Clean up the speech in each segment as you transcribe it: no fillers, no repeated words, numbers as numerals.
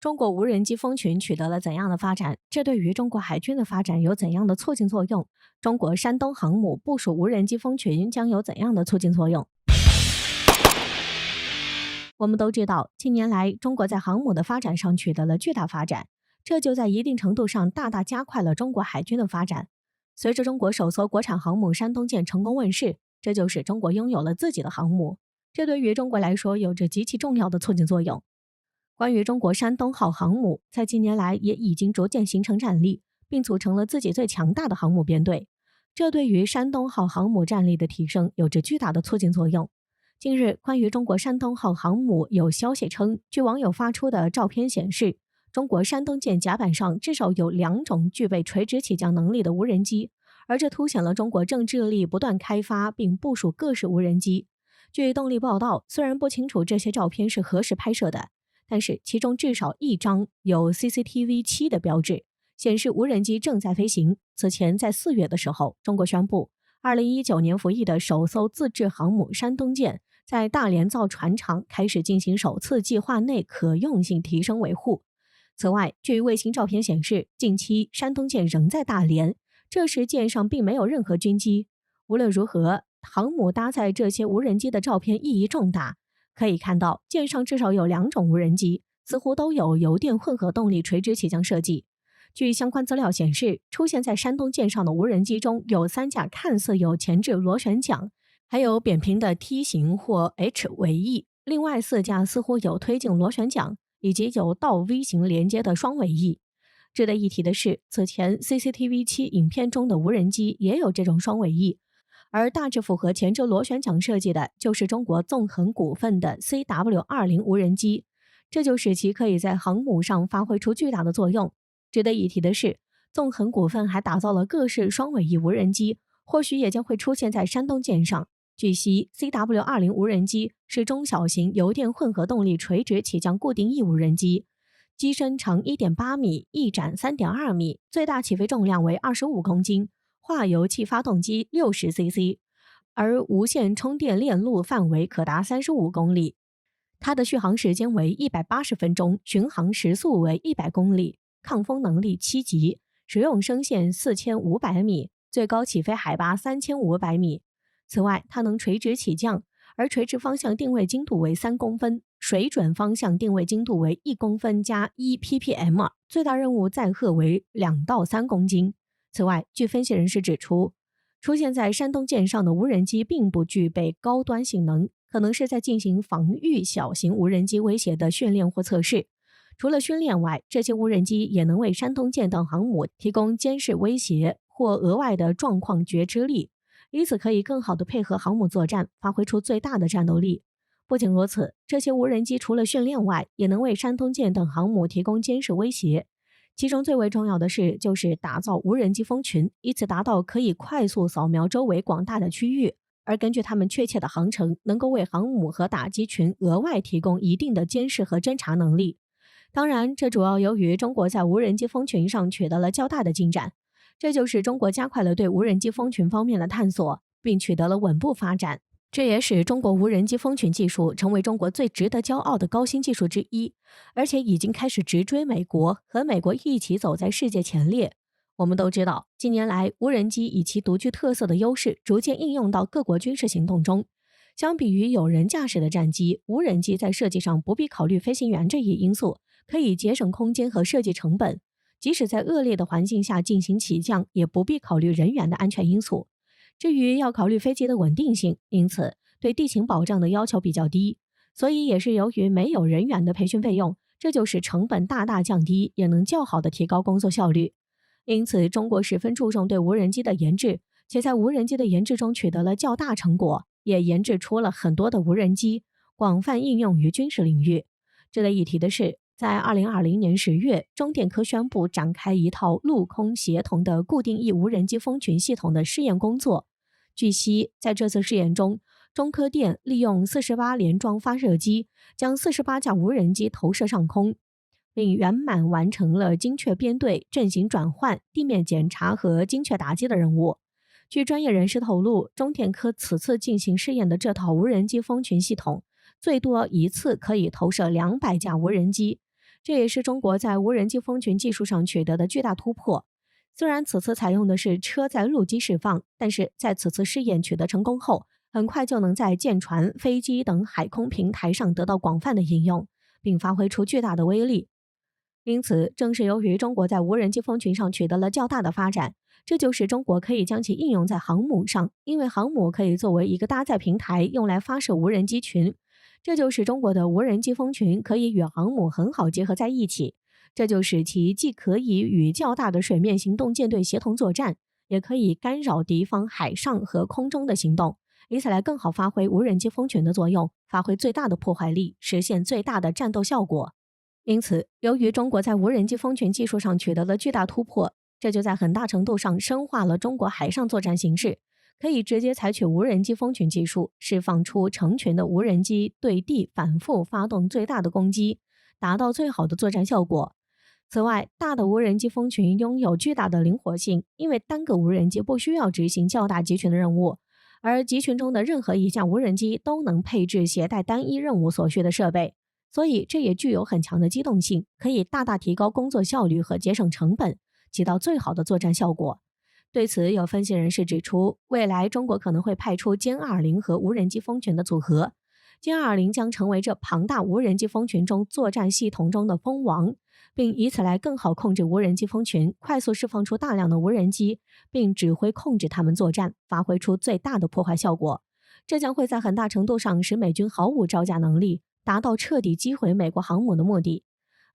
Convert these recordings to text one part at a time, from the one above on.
中国无人机蜂群取得了怎样的发展？这对于中国海军的发展有怎样的促进作用？中国山东航母部署无人机蜂群将有怎样的促进作用？我们都知道，近年来中国在航母的发展上取得了巨大发展，这就在一定程度上大大加快了中国海军的发展。随着中国首艘国产航母山东舰成功问世，这就使中国拥有了自己的航母，这对于中国来说有着极其重要的促进作用。关于中国山东号航母，在近年来也已经逐渐形成战力，并组成了自己最强大的航母编队，这对于山东号航母战力的提升有着巨大的促进作用。近日，关于中国山东号航母有消息称，据网友发出的照片显示，中国山东舰甲板上至少有2种具备垂直起降能力的无人机，而这凸显了中国正致力不断开发并部署各式无人机。据动力报道，虽然不清楚这些照片是何时拍摄的，但是其中至少一张有 CCTV7 的标志，显示无人机正在飞行。此前在4月的时候，中国宣布2019年服役的首艘自制航母山东舰在大连造船厂开始进行首次计划内可用性提升维护。此外，据卫星照片显示，近期山东舰仍在大连，这时舰上并没有任何军机。无论如何，航母搭载这些无人机的照片意义重大。可以看到，舰上至少有2种无人机，似乎都有油电混合动力垂直起降设计。据相关资料显示，出现在山东舰上的无人机中有3架看似有前置螺旋桨，还有扁平的 T 型或 H 尾翼，另外4架似乎有推进螺旋桨，以及有倒 V 型连接的双尾翼。值得一提的是，此前 CCTV7 影片中的无人机也有这种双尾翼，而大致符合前置螺旋桨设计的就是中国纵横股份的 CW20 无人机，这就使其可以在航母上发挥出巨大的作用。值得一提的是，纵横股份还打造了各式双尾翼无人机，或许也将会出现在山东舰上。据悉 CW20 无人机是中小型油电混合动力垂直起降固定翼无人机，机身长 1.8 米，翼展 3.2 米，最大起飞重量为25公斤，化油器发动机 60cc， 而无线充电链路范围可达35公里。它的续航时间为180分钟，巡航时速为100公里，抗风能力7级，实用升限4500米，最高起飞海拔3500米。此外，它能垂直起降，而垂直方向定位精度为3公分，水准方向定位精度为1公分加1 ppm， 最大任务载荷为2到3公斤。此外，据分析人士指出，出现在山东舰上的无人机并不具备高端性能，可能是在进行防御小型无人机威胁的训练或测试。除了训练外，这些无人机也能为山东舰等航母提供监视威胁或额外的状况觉知力，因此可以更好地配合航母作战，发挥出最大的战斗力。不仅如此，这些无人机除了训练外，也能为山东舰等航母提供监视威胁。其中最为重要的是，就是打造无人机蜂群，以此达到可以快速扫描周围广大的区域，而根据它们确切的航程，能够为航母和打击群额外提供一定的监视和侦察能力。当然，这主要由于中国在无人机蜂群上取得了较大的进展，这就是中国加快了对无人机蜂群方面的探索，并取得了稳步发展。这也使中国无人机蜂群技术成为中国最值得骄傲的高新技术之一，而且已经开始直追美国，和美国一起走在世界前列。我们都知道，近年来无人机以其独具特色的优势逐渐应用到各国军事行动中。相比于有人驾驶的战机，无人机在设计上不必考虑飞行员这一因素，可以节省空间和设计成本，即使在恶劣的环境下进行起降，也不必考虑人员的安全因素。至于要考虑飞机的稳定性，因此对地勤保障的要求比较低，所以也是由于没有人员的培训费用，这就使成本大大降低，也能较好的提高工作效率。因此，中国十分注重对无人机的研制，且在无人机的研制中取得了较大成果，也研制出了很多的无人机，广泛应用于军事领域。值得一提的是，在2020年10月，中电科宣布展开一套陆空协同的固定翼无人机蜂群系统的试验工作。据悉，在这次试验中，中科电利用48联装发射机将48架无人机投射上空，并圆满完成了精确编队、阵型转换、地面检查和精确打击的任务。据专业人士透露，中电科此次进行试验的这套无人机蜂群系统，最多一次可以投射200架无人机，这也是中国在无人机蜂群技术上取得的巨大突破。虽然此次采用的是车载陆基释放，但是在此次试验取得成功后，很快就能在舰船、飞机等海空平台上得到广泛的应用，并发挥出巨大的威力。因此，正是由于中国在无人机蜂群上取得了较大的发展，这就使中国可以将其应用在航母上，因为航母可以作为一个搭载平台，用来发射无人机群。这就使中国的无人机蜂群可以与航母很好结合在一起，这就使其既可以与较大的水面行动舰队协同作战，也可以干扰敌方海上和空中的行动，以此来更好发挥无人机蜂群的作用，发挥最大的破坏力，实现最大的战斗效果。因此，由于中国在无人机蜂群技术上取得了巨大突破，这就在很大程度上深化了中国海上作战形势，可以直接采取无人机蜂群技术，释放出成群的无人机对地反复发动最大的攻击，达到最好的作战效果。此外，大的无人机蜂群拥有巨大的灵活性，因为单个无人机不需要执行较大集群的任务，而集群中的任何一架无人机都能配置携带单一任务所需的设备，所以这也具有很强的机动性，可以大大提高工作效率和节省成本，起到最好的作战效果。对此，有分析人士指出，未来中国可能会派出歼20和无人机蜂群的组合，歼20将成为这庞大无人机蜂群中作战系统中的蜂王，并以此来更好控制无人机蜂群，快速释放出大量的无人机，并指挥控制它们作战，发挥出最大的破坏效果。这将会在很大程度上使美军毫无招架能力，达到彻底击毁美国航母的目的。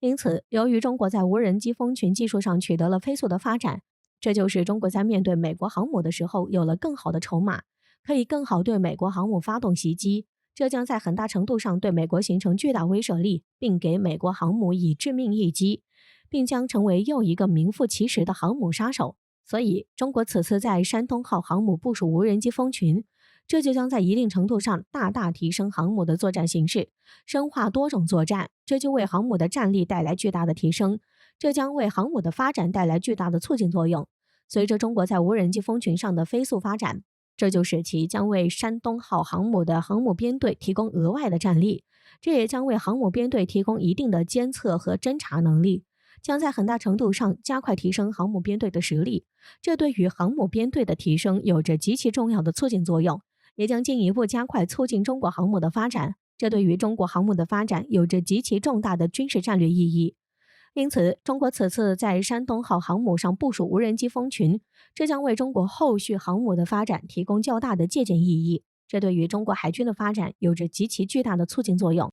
因此，由于中国在无人机蜂群技术上取得了飞速的发展，这就是中国在面对美国航母的时候有了更好的筹码，可以更好对美国航母发动袭击，这将在很大程度上对美国形成巨大威慑力，并给美国航母以致命一击，并将成为又一个名副其实的航母杀手。所以，中国此次在山东号航母部署无人机蜂群，这就将在一定程度上大大提升航母的作战形势，深化多种作战，这就为航母的战力带来巨大的提升，这将为航母的发展带来巨大的促进作用。随着中国在无人机蜂群上的飞速发展，这就使其将为山东号航母的航母编队提供额外的战力，这也将为航母编队提供一定的监测和侦察能力，将在很大程度上加快提升航母编队的实力。这对于航母编队的提升有着极其重要的促进作用，也将进一步加快促进中国航母的发展，这对于中国航母的发展有着极其重大的军事战略意义。因此，中国此次在山东号航母上部署无人机蜂群，这将为中国后续航母的发展提供较大的借鉴意义，这对于中国海军的发展有着极其巨大的促进作用。